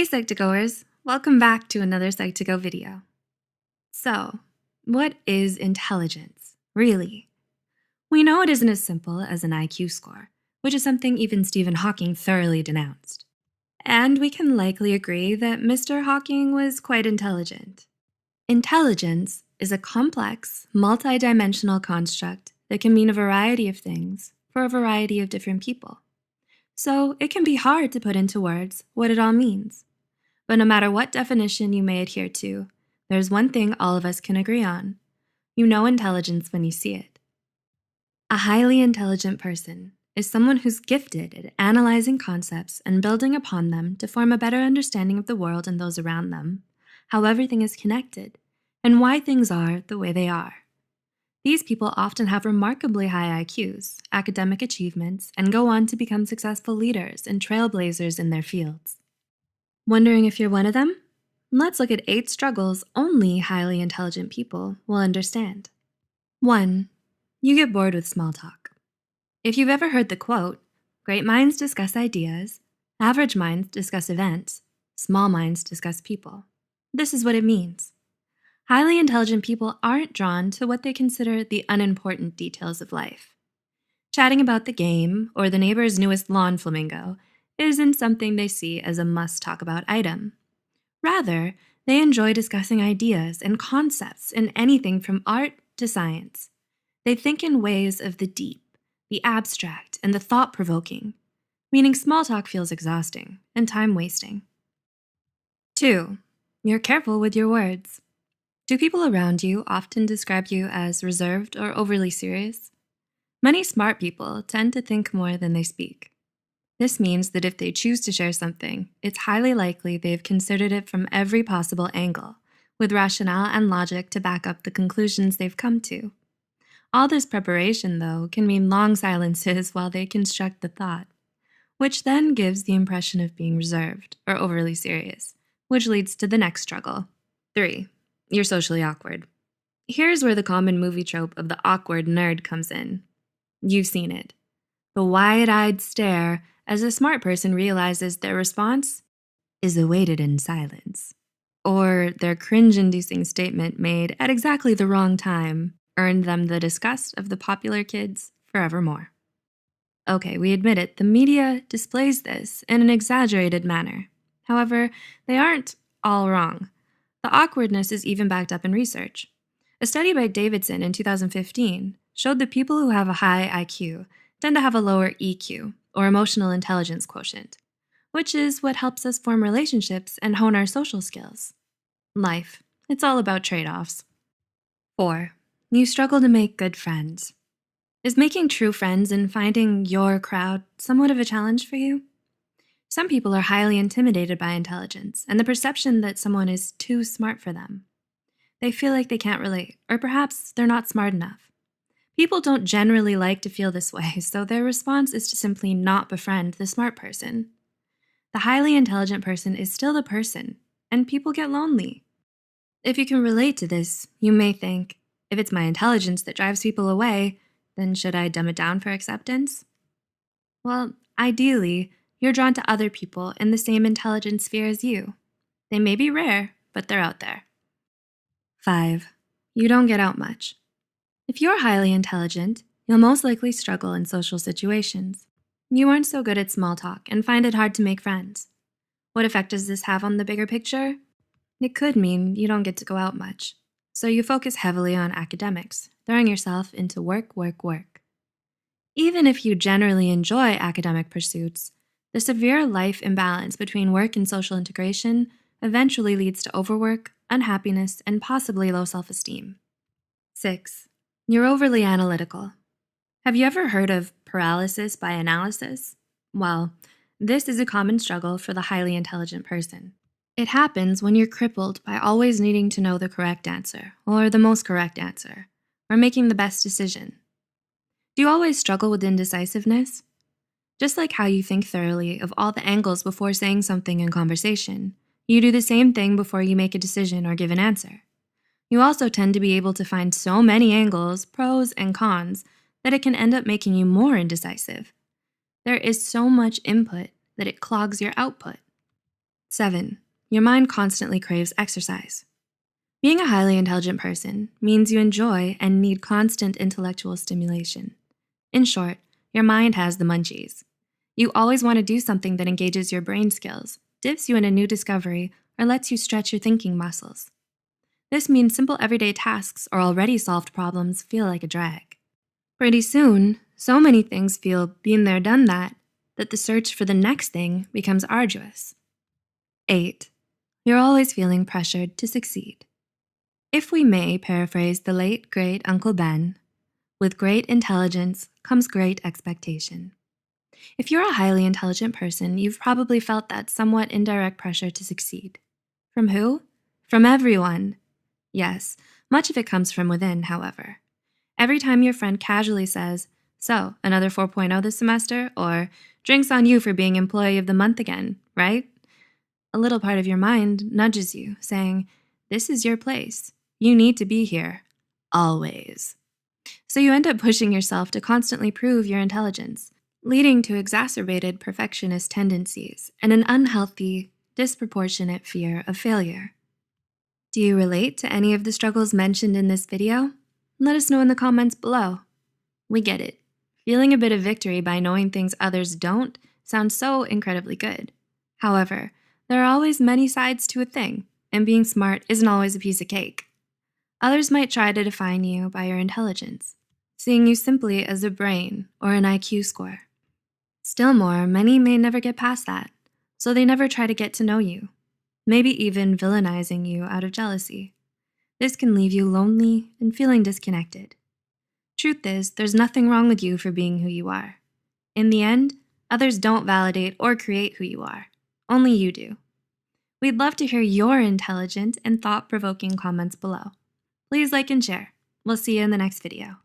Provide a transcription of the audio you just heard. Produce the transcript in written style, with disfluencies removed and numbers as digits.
Hey Psych2Goers, welcome back to another Psych2Go video. So, what is intelligence, really? We know it isn't as simple as an IQ score, which is something even Stephen Hawking thoroughly denounced. And we can likely agree that Mr. Hawking was quite intelligent. Intelligence is a complex, multi-dimensional construct that can mean a variety of things for a variety of different people. So it can be hard to put into words what it all means. But no matter what definition you may adhere to, there's one thing all of us can agree on. You know intelligence when you see it. A highly intelligent person is someone who's gifted at analyzing concepts and building upon them to form a better understanding of the world and those around them, how everything is connected, and why things are the way they are. These people often have remarkably high IQs, academic achievements, and go on to become successful leaders and trailblazers in their fields. Wondering if you're one of them? Let's look at 8 struggles only highly intelligent people will understand. 1. You get bored with small talk. If you've ever heard the quote, "Great minds discuss ideas, average minds discuss events, small minds discuss people," this is what it means. Highly intelligent people aren't drawn to what they consider the unimportant details of life. Chatting about the game or the neighbor's newest lawn flamingo isn't something they see as a must-talk-about item. Rather, they enjoy discussing ideas and concepts in anything from art to science. They think in ways of the deep, the abstract, and the thought-provoking, meaning small talk feels exhausting and time-wasting. 2. You're careful with your words. Do people around you often describe you as reserved or overly serious? Many smart people tend to think more than they speak. This means that if they choose to share something, it's highly likely they've considered it from every possible angle, with rationale and logic to back up the conclusions they've come to. All this preparation, though, can mean long silences while they construct the thought, which then gives the impression of being reserved or overly serious, which leads to the next struggle. 3. You're socially awkward. Here's where the common movie trope of the awkward nerd comes in. You've seen it. The wide-eyed stare as a smart person realizes their response is awaited in silence. Or their cringe-inducing statement made at exactly the wrong time earned them the disgust of the popular kids forevermore. Okay, we admit it, the media displays this in an exaggerated manner. However, they aren't all wrong. The awkwardness is even backed up in research. A study by Davidson in 2015 showed that people who have a high IQ tend to have a lower EQ, or emotional intelligence quotient, which is what helps us form relationships and hone our social skills. Life, it's all about trade-offs. 4. You struggle to make good friends. Is making true friends and finding your crowd somewhat of a challenge for you? Some people are highly intimidated by intelligence and the perception that someone is too smart for them. They feel like they can't relate, or perhaps they're not smart enough. People don't generally like to feel this way, so their response is to simply not befriend the smart person. The highly intelligent person is still the person, and people get lonely. If you can relate to this, you may think, if it's my intelligence that drives people away, then should I dumb it down for acceptance? Well, ideally, you're drawn to other people in the same intelligence sphere as you. They may be rare, but they're out there. 5. You don't get out much. If you're highly intelligent, you'll most likely struggle in social situations. You aren't so good at small talk and find it hard to make friends. What effect does this have on the bigger picture? It could mean you don't get to go out much, so you focus heavily on academics, throwing yourself into work. Even if you generally enjoy academic pursuits, the severe life imbalance between work and social integration eventually leads to overwork, unhappiness, and possibly low self-esteem. 6. You're overly analytical. Have you ever heard of paralysis by analysis? Well, this is a common struggle for the highly intelligent person. It happens when you're crippled by always needing to know the correct answer, or the most correct answer, or making the best decision. Do you always struggle with indecisiveness? Just like how you think thoroughly of all the angles before saying something in conversation, you do the same thing before you make a decision or give an answer. You also tend to be able to find so many angles, pros and cons, that it can end up making you more indecisive. There is so much input that it clogs your output. 7. Your mind constantly craves exercise. Being a highly intelligent person means you enjoy and need constant intellectual stimulation. In short, your mind has the munchies. You always want to do something that engages your brain skills, dips you in a new discovery, or lets you stretch your thinking muscles. This means simple everyday tasks or already solved problems feel like a drag. Pretty soon, so many things feel been there, done that the search for the next thing becomes arduous. 8. You're always feeling pressured to succeed. If we may paraphrase the late, great Uncle Ben, with great intelligence comes great expectation. If you're a highly intelligent person, you've probably felt that somewhat indirect pressure to succeed. From who? From everyone. Yes, much of it comes from within, however. Every time your friend casually says, "So, another 4.0 this semester?" or "Drinks on you for being employee of the month again, right?" a little part of your mind nudges you, saying, "This is your place. You need to be here. Always." So you end up pushing yourself to constantly prove your intelligence, leading to exacerbated perfectionist tendencies and an unhealthy, disproportionate fear of failure. Do you relate to any of the struggles mentioned in this video? Let us know in the comments below. We get it. Feeling a bit of victory by knowing things others don't sounds so incredibly good. However, there are always many sides to a thing, and being smart isn't always a piece of cake. Others might try to define you by your intelligence, seeing you simply as a brain or an IQ score. Still more, many may never get past that, so they never try to get to know you, maybe even villainizing you out of jealousy. This can leave you lonely and feeling disconnected. Truth is, there's nothing wrong with you for being who you are. In the end, others don't validate or create who you are. Only you do. We'd love to hear your intelligent and thought-provoking comments below. Please like and share. We'll see you in the next video.